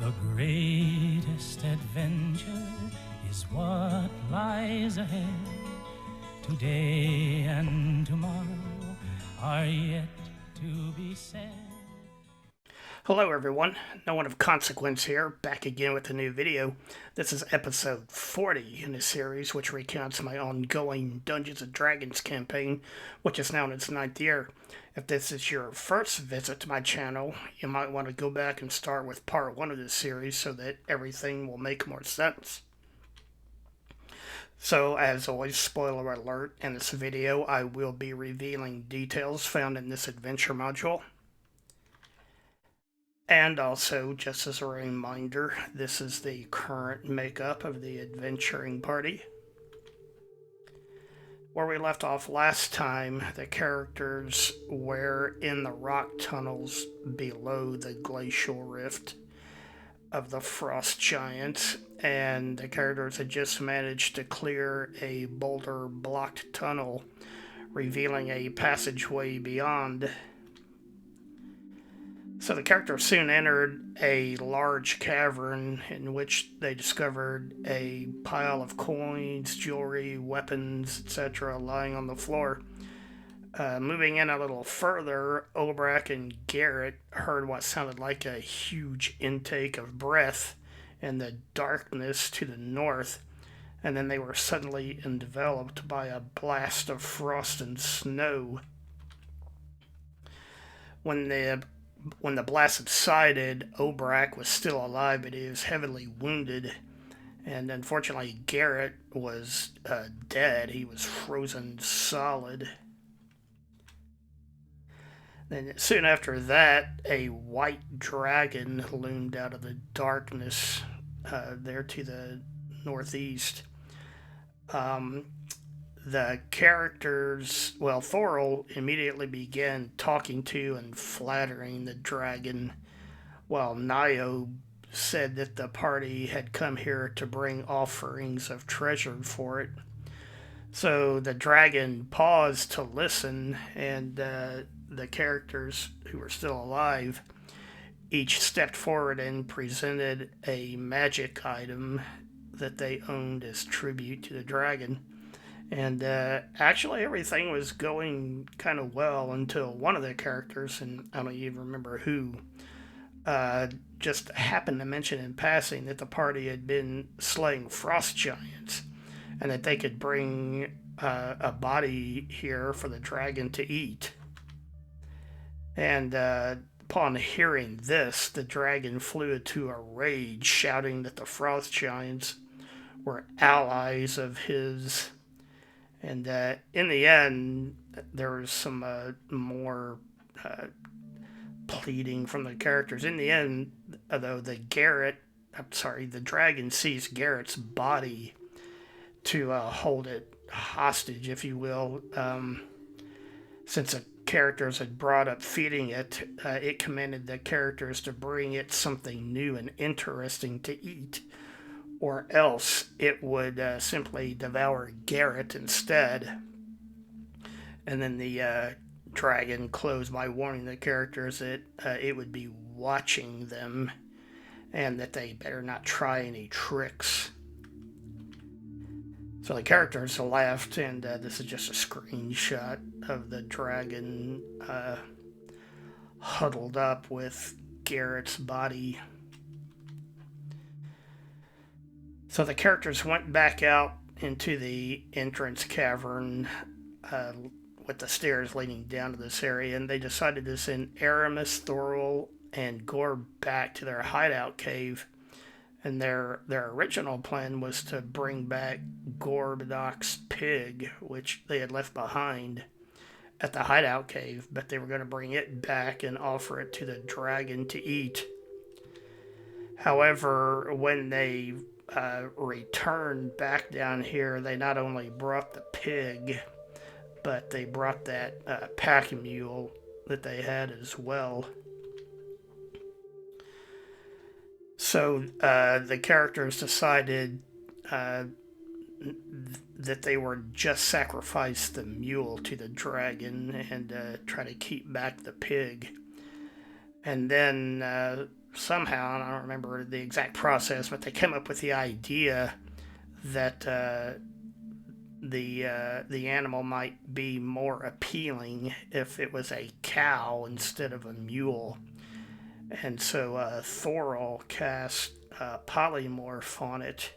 The greatest adventure is what lies ahead. Today and tomorrow are yet to be said. Hello everyone, no one of consequence here, back again with a new video. This is episode 40 in the series, which recounts my ongoing Dungeons & Dragons campaign, which is now in its 9th year. If this is your first visit to my channel, you might want to go back and start with part 1 of this series so that everything will make more sense. So, as always, spoiler alert, in this video I will be revealing details found in this adventure module. And also, just as a reminder, this is the current makeup of the adventuring party. Where we left off last time, the characters were in the rock tunnels below the glacial rift of the frost giant, and the characters had just managed to clear a boulder-blocked tunnel, revealing a passageway beyond. So the characters soon entered a large cavern in which they discovered a pile of coins, jewelry, weapons, etc. lying on the floor. Moving in a little further, Obrak and Garrett heard what sounded like a huge intake of breath in the darkness to the north, and then they were suddenly enveloped by a blast of frost and snow. When the blast subsided, Obrak was still alive, but he was heavily wounded. And unfortunately, Garrett was dead. He was frozen solid. Then soon after that, a white dragon loomed out of the darkness there to the northeast. The characters, Thorol immediately began talking to and flattering the dragon, while Niobe said that the party had come here to bring offerings of treasure for it. So the dragon paused to listen, and the characters who were still alive each stepped forward and presented a magic item that they owned as tribute to the dragon. And actually, everything was going kind of well until one of the characters, and I don't even remember who, just happened to mention in passing that the party had been slaying frost giants and that they could bring a body here for the dragon to eat. And upon hearing this, the dragon flew into a rage, shouting that the frost giants were allies of his. And in the end, there was some more pleading from the characters. In the end, though, the dragon seized Garrett's body to hold it hostage, if you will. Since the characters had brought up feeding it, it commanded the characters to bring it something new and interesting to eat, or else it would simply devour Garrett instead. And then the dragon closed by warning the characters that it would be watching them and that they better not try any tricks. So the characters left, and this is just a screenshot of the dragon huddled up with Garrett's body. So the characters went back out into the entrance cavern with the stairs leading down to this area, and they decided to send Aramis, Thorol, and Gore back to their hideout cave. And their original plan was to bring back Gorbadok's pig, which they had left behind at the hideout cave, but they were going to bring it back and offer it to the dragon to eat. However, when they returned back down here, they not only brought the pig, but they brought that pack mule that they had as well. So the characters decided that they would just sacrifice the mule to the dragon and try to keep back the pig. And then somehow, and I don't remember the exact process, but they came up with the idea that the animal might be more appealing if it was a cow instead of a mule. And so Thorol cast polymorph on it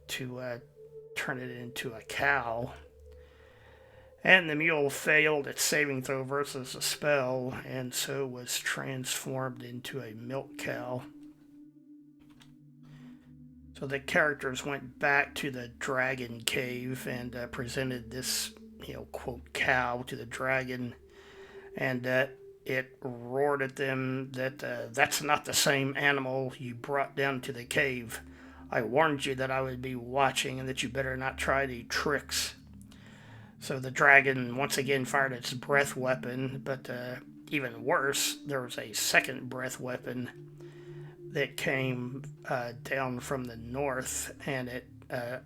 to turn it into a cow. And the mule failed its saving throw versus a spell, and so was transformed into a milk cow. So the characters went back to the dragon cave and presented this, quote, cow to the dragon, and it roared at them that that's not the same animal you brought down to the cave. I warned you that I would be watching and that you better not try any tricks. So the dragon once again fired its breath weapon, but even worse, there was a second breath weapon that came down from the north, and it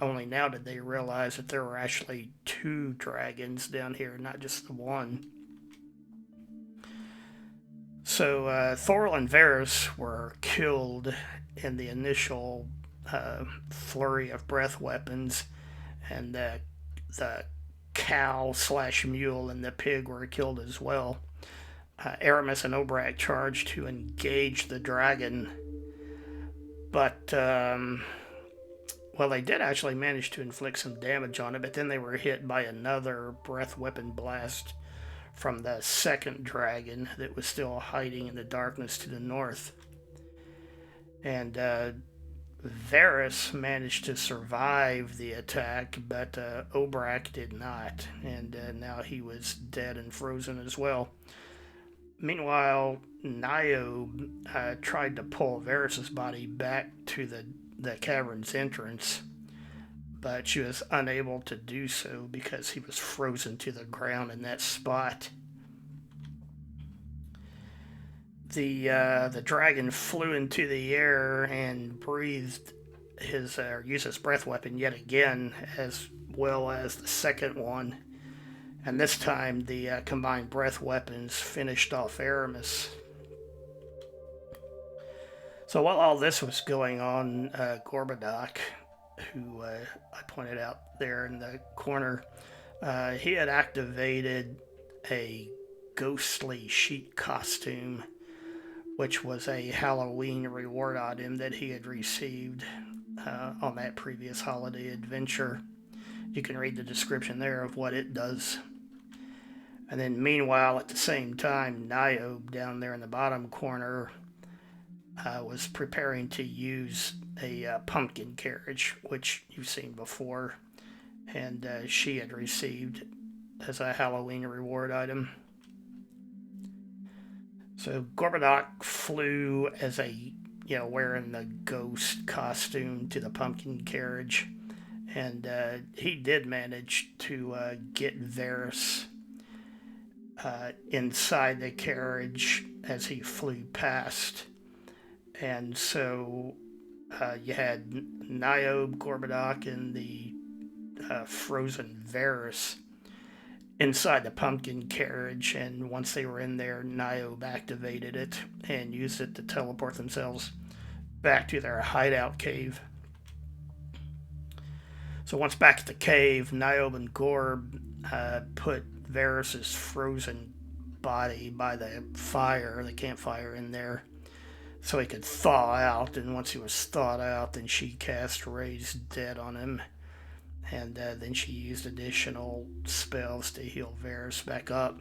only now did they realize that there were actually two dragons down here, not just the one. So Thorol and Varys were killed in the initial flurry of breath weapons, and the cow / mule and the pig were killed as well. Aramis and Obrak charged to engage the dragon, but they did actually manage to inflict some damage on it, but then they were hit by another breath weapon blast from the second dragon that was still hiding in the darkness to the north. And Varys managed to survive the attack, but Obrak did not, and now he was dead and frozen as well. Meanwhile, Niobe tried to pull Varys' body back to the cavern's entrance, but she was unable to do so because he was frozen to the ground in that spot. The dragon flew into the air and breathed used his breath weapon yet again, as well as the second one. And this time, the combined breath weapons finished off Aramis. So while all this was going on, Gorbadoc, who I pointed out there in the corner, he had activated a ghostly sheet costume, which was a Halloween reward item that he had received on that previous holiday adventure. You can read the description there of what it does. And then meanwhile, at the same time, Niobe down there in the bottom corner was preparing to use a pumpkin carriage, which you've seen before, and she had received as a Halloween reward item. So Gorbadoc flew as wearing the ghost costume to the pumpkin carriage, and he did manage to get Varys inside the carriage as he flew past. And so you had Niobe, Gorbadoc, and the frozen Varys inside the pumpkin carriage, and once they were in there, Niobe activated it and used it to teleport themselves back to their hideout cave. So once back at the cave, Niobe and Gorb put Varys' frozen body by the campfire in there, so he could thaw out, and once he was thawed out, then she cast Raise Dead on him, and then she used additional spells to heal Varys back up.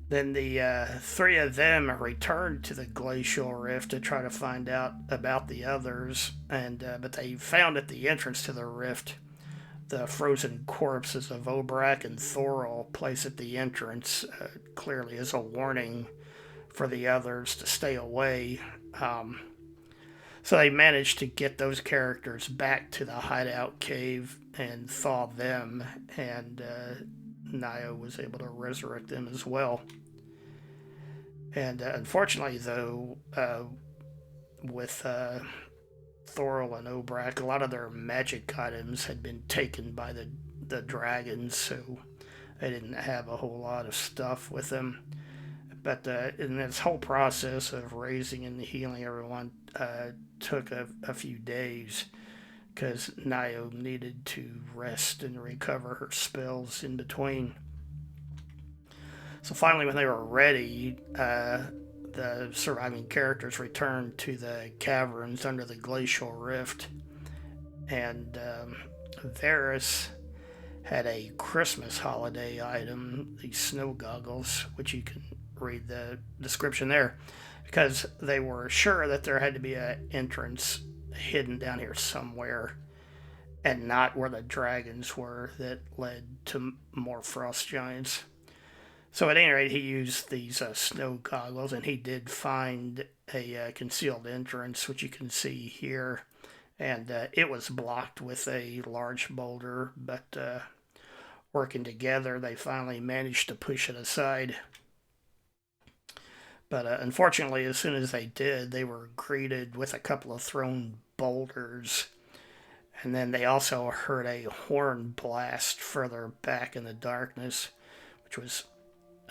Then the three of them returned to the Glacial Rift to try to find out about the others, but they found at the entrance to the rift the frozen corpses of Obrak and Thorol placed at the entrance, clearly as a warning for the others to stay away. So they managed to get those characters back to the hideout cave and thaw them, and Niobe was able to resurrect them as well. And unfortunately, though, with Thorol and Obrak, a lot of their magic items had been taken by the dragons, so they didn't have a whole lot of stuff with them. But in this whole process of raising and healing everyone took a few days because Nio needed to rest and recover her spells in between. So finally, when they were ready, the surviving characters returned to the caverns under the glacial rift, and Varys had a Christmas holiday item, these snow goggles, which you can read the description there, because they were sure that there had to be an entrance hidden down here somewhere, and not where the dragons were that led to more frost giants. So at any rate, he used these snow goggles, and he did find a concealed entrance, which you can see here, and it was blocked with a large boulder, but working together, they finally managed to push it aside. But unfortunately, as soon as they did, they were greeted with a couple of thrown boulders, and then they also heard a horn blast further back in the darkness, which was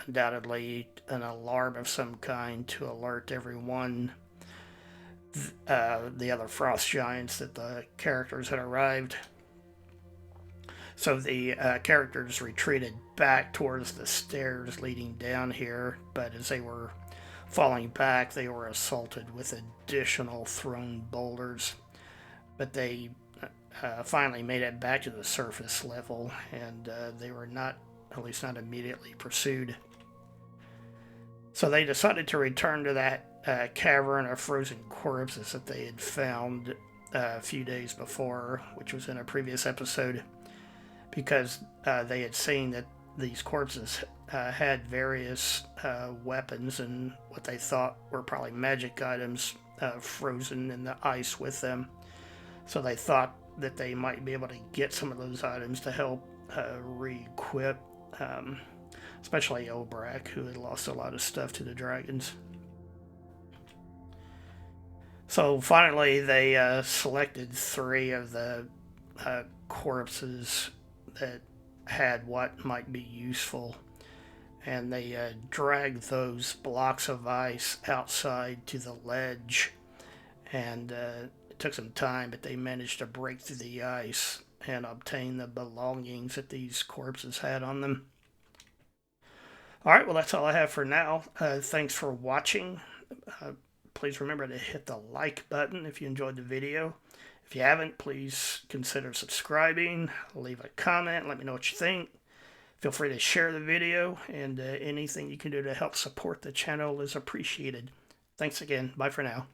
undoubtedly an alarm of some kind to alert everyone, the other frost giants, that the characters had arrived. So the characters retreated back towards the stairs leading down here, but as they were falling back, they were assaulted with additional thrown boulders. But they finally made it back to the surface level, and they were not, at least not immediately, pursued. So they decided to return to that cavern of frozen corpses that they had found a few days before, which was in a previous episode, because they had seen that these corpses had various weapons and what they thought were probably magic items frozen in the ice with them. So they thought that they might be able to get some of those items to help re-equip, especially Obrak, who had lost a lot of stuff to the dragons. So finally, they selected 3 of the corpses that had what might be useful, and they dragged those blocks of ice outside to the ledge, and it took some time, but they managed to break through the ice and obtain the belongings that these corpses had on them. Alright, well, that's all I have for now. Thanks for watching. Please remember to hit the like button if you enjoyed the video. If you haven't, please consider subscribing, leave a comment, let me know what you think. Feel free to share the video, and anything you can do to help support the channel is appreciated. Thanks again. Bye for now.